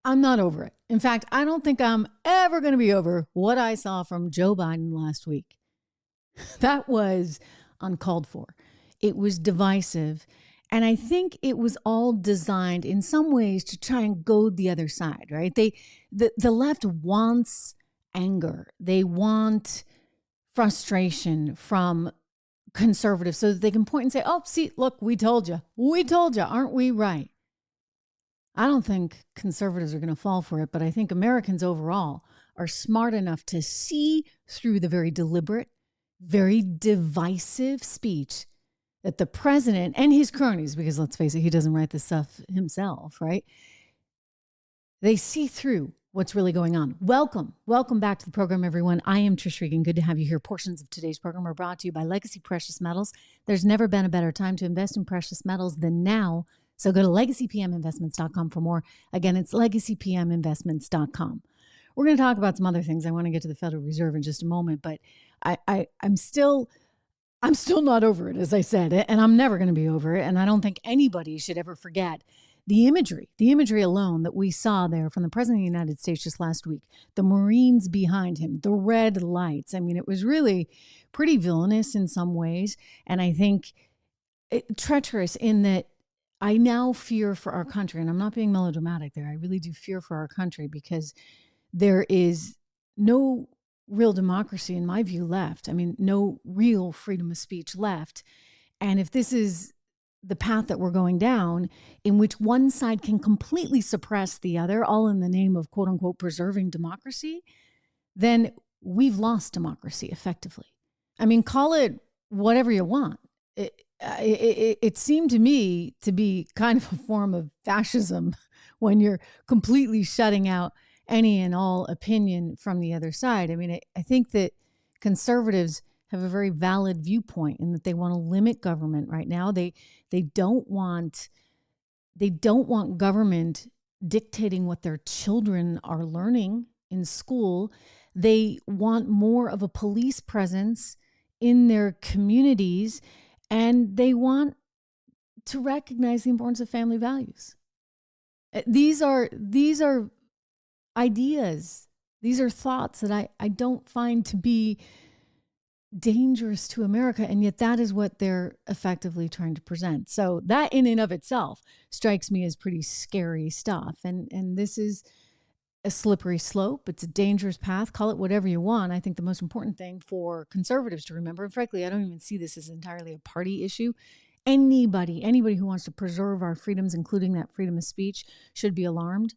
I'm not over it. In fact, I don't think I'm ever going to be over what I saw from Joe Biden last week. That was uncalled for. It was divisive. And I think it was all designed in some ways to try and goad the other side, right? The left wants anger. They want frustration from conservatives so that they can point and say, oh, see, look, we told you. We told you. Aren't we right? I don't think conservatives are going to fall for it, but I think Americans overall are smart enough to see through the very deliberate, very divisive speech that the president and his cronies, because let's face it, he doesn't write this stuff himself, right? They see through what's really going on. Welcome back to the program, everyone. I am Trish Regan. Good to have you here. Portions of today's program are brought to you by Legacy Precious Metals. There's never been a better time to invest in precious metals than now. So go to legacypminvestments.com for more. Again, it's legacypminvestments.com. We're going to talk about some other things. I want to get to the Federal Reserve in just a moment, but I'm still not over it, as I said, and I'm never going to be over it. And I don't think anybody should ever forget the imagery alone that we saw there from the President of the United States just last week, the Marines behind him, the red lights. I mean, it was really pretty villainous in some ways. And I think treacherous in that I now fear for our country, and I'm not being melodramatic there. I really do fear for our country because there is no real democracy, in my view, left. I mean, no real freedom of speech left. And if this is the path that we're going down, in which one side can completely suppress the other, all in the name of quote unquote preserving democracy, then we've lost democracy effectively. I mean, call it whatever you want. It seemed to me to be kind of a form of fascism when you're completely shutting out any and all opinion from the other side. I mean, I think that conservatives have a very valid viewpoint in that they want to limit government right now. They don't want government dictating what their children are learning in school. They want more of a police presence in their communities, and they want to recognize the importance of family values. These are ideas. These are thoughts that I don't find to be dangerous to America, and yet that is what they're effectively trying to present. So that in and of itself strikes me as pretty scary stuff. And this is a slippery slope. It's a dangerous path. Call it whatever you want. I think the most important thing for conservatives to remember, and frankly, I don't even see this as entirely a party issue. Anybody who wants to preserve our freedoms, including that freedom of speech, should be alarmed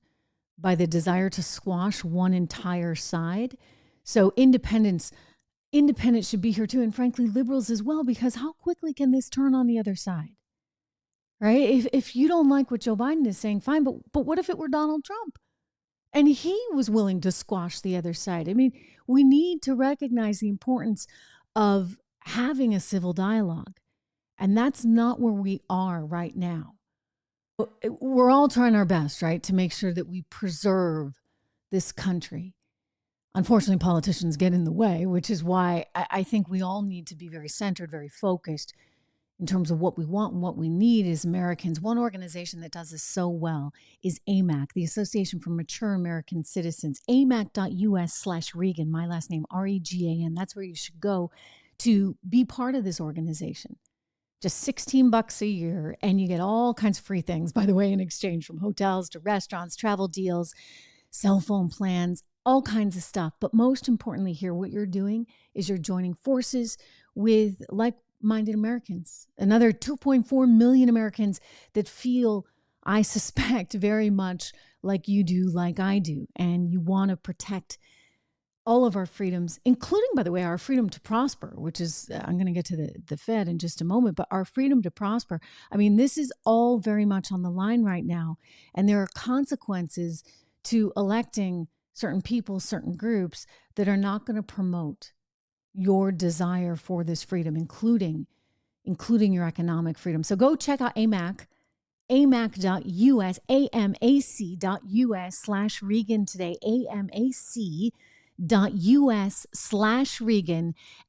by the desire to squash one entire side. So independents should be here too, and frankly, liberals as well, because how quickly can this turn on the other side, right? If you don't like what Joe Biden is saying, fine, but what if it were Donald Trump? And he was willing to squash the other side. I mean, we need to recognize the importance of having a civil dialogue, and that's not where we are right now. We're all trying our best, right, to make sure that we preserve this country. Unfortunately, politicians get in the way, which is why I think we all need to be very centered, very focused in terms of what we want and what we need as Americans. One organization that does this so well is AMAC, the Association for Mature American Citizens, amac.us/Regan, my last name, Regan. That's where you should go to be part of this organization. Just $16 a year, and you get all kinds of free things, by the way, in exchange, from hotels to restaurants, travel deals, cell phone plans, all kinds of stuff. But most importantly here, what you're doing is you're joining forces with like-minded Americans, another 2.4 million Americans that feel, I suspect, very much like you do, like I do. And you want to protect all of our freedoms, including, by the way, our freedom to prosper, which is, I'm going to get to the Fed in just a moment, but our freedom to prosper. I mean, this is all very much on the line right now. And there are consequences to electing certain people, certain groups that are not going to promote your desire for this freedom, including your economic freedom. So go check out AMAC, amac.us, amac.us/Regan today, amac.us/Regan,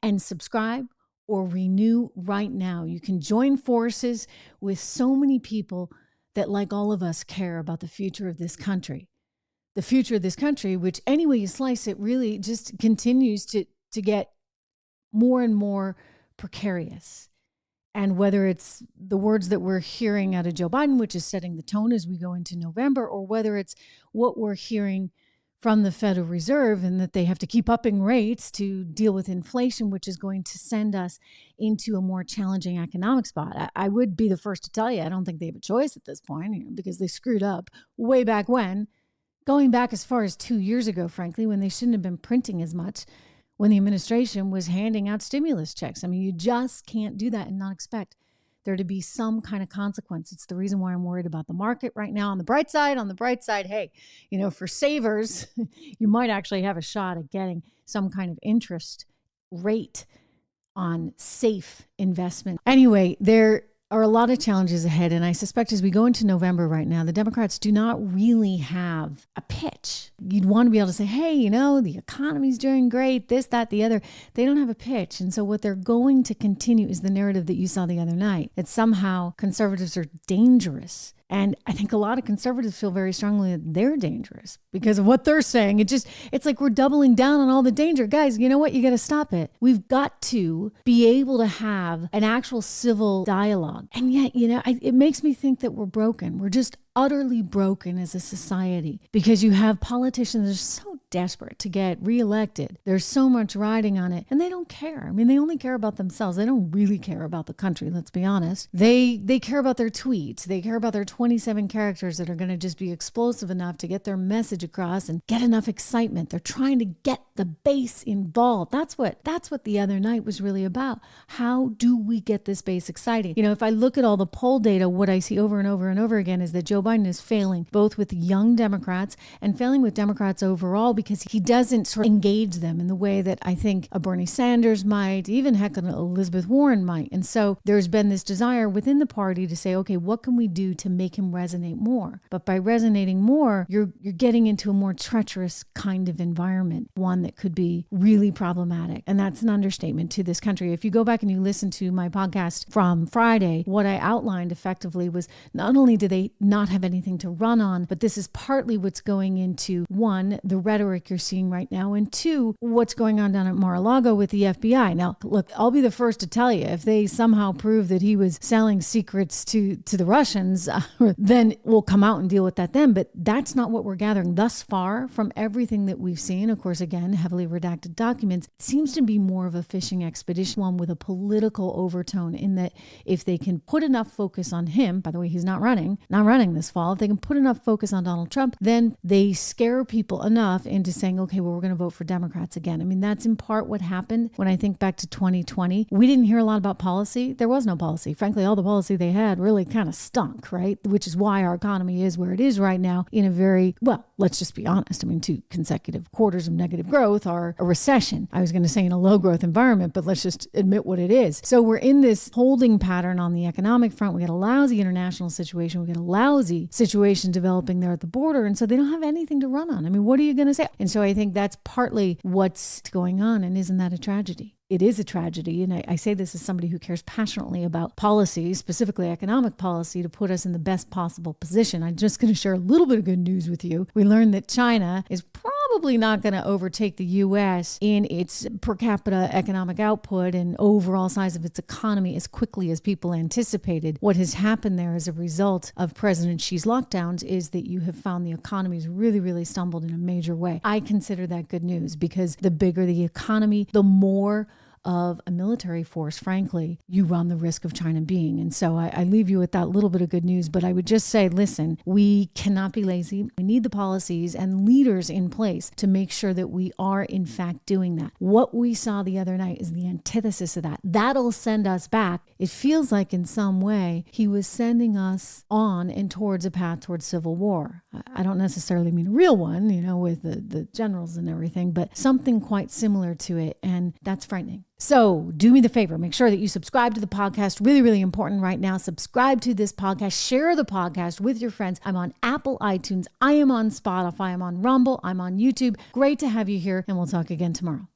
and subscribe or renew right now. You can join forces with so many people that, like all of us, care about the future of this country. the future of this country, which any way you slice it really just continues to get more and more precarious. And whether it's the words that we're hearing out of Joe Biden, which is setting the tone as we go into November, or whether it's what we're hearing from the Federal Reserve and that they have to keep upping rates to deal with inflation, which is going to send us into a more challenging economic spot. I would be the first to tell you, I don't think they have a choice at this point, because they screwed up way back when, going back as far as 2 years ago, frankly, when they shouldn't have been printing as much, when the administration was handing out stimulus checks. I mean, you just can't do that and not expect there to be some kind of consequence. It's the reason why I'm worried about the market right now. On the bright side, hey, for savers, you might actually have a shot at getting some kind of interest rate on safe investment. Anyway, there are a lot of challenges ahead. And I suspect as we go into November right now, the Democrats do not really have a pitch. You'd want to be able to say, hey, the economy's doing great, this, that, the other. They don't have a pitch. And so what they're going to continue is the narrative that you saw the other night, that somehow conservatives are dangerous. And I think a lot of conservatives feel very strongly that they're dangerous because of what they're saying. It's like we're doubling down on all the danger. Guys, you know what? You got to stop it. We've got to be able to have an actual civil dialogue. And yet, it makes me think that we're broken. We're just utterly broken as a society because you have politicians that are so desperate to get reelected. There's so much riding on it and they don't care. I mean, they only care about themselves. They don't really care about the country, let's be honest. They care about their tweets. They care about their 27 characters that are going to just be explosive enough to get their message across and get enough excitement. They're trying to get the base involved. That's what the other night was really about. How do we get this base exciting? If I look at all the poll data, what I see over and over and over again is that Joe Biden is failing both with young Democrats and failing with Democrats overall because he doesn't sort of engage them in the way that I think a Bernie Sanders might, even heck, an Elizabeth Warren might. And so there's been this desire within the party to say, okay, what can we do to make him resonate more? But by resonating more, you're getting into a more treacherous kind of environment, one that could be really problematic. And that's an understatement to this country. If you go back and you listen to my podcast from Friday, what I outlined effectively was not only do they not have anything to run on, but this is partly what's going into, one, the rhetoric you're seeing right now, and two, what's going on down at Mar-a-Lago with the FBI. Now, look, I'll be the first to tell you, if they somehow prove that he was selling secrets to the Russians, then we'll come out and deal with that then. But that's not what we're gathering thus far from everything that we've seen. Of course, again, heavily redacted documents. It seems to be more of a fishing expedition, one with a political overtone, in that if they can put enough focus on him, by the way, he's not running this fall, if they can put enough focus on Donald Trump, then they scare people enough into saying, okay, well, we're going to vote for Democrats again. I mean, that's in part what happened when I think back to 2020. We didn't hear a lot about policy. There was no policy. Frankly, all the policy they had really kind of stunk, right? Which is why our economy is where it is right now in a very, well, let's just be honest. I mean, 2 consecutive quarters of negative growth are a recession. I was going to say in a low growth environment, but let's just admit what it is. So we're in this holding pattern on the economic front. We got a lousy international situation. We got a lousy situation developing there at the border. And so they don't have anything to run on. I mean, what are you going to say? And so I think that's partly what's going on. And isn't that a tragedy? It is a tragedy. And I say this as somebody who cares passionately about policy, specifically economic policy, to put us in the best possible position. I'm just going to share a little bit of good news with you. We learned that China is probably not going to overtake the U.S. in its per capita economic output and overall size of its economy as quickly as people anticipated. What has happened there as a result of President Xi's lockdowns is that you have found the economy's really, really stumbled in a major way. I consider that good news because the bigger the economy, the more of a military force, frankly, you run the risk of China being. And so I leave you with that little bit of good news, but I would just say, listen, we cannot be lazy. We need the policies and leaders in place to make sure that we are in fact doing that. What we saw the other night is the antithesis of that. That'll send us back. It feels like in some way he was sending us on and towards a path towards civil war. I don't necessarily mean a real one, with the generals and everything, but something quite similar to it. And that's frightening. So do me the favor, make sure that you subscribe to the podcast. Really, really important right now. Subscribe to this podcast, share the podcast with your friends. I'm on Apple iTunes. I am on Spotify. I'm on Rumble. I'm on YouTube. Great to have you here, and we'll talk again tomorrow.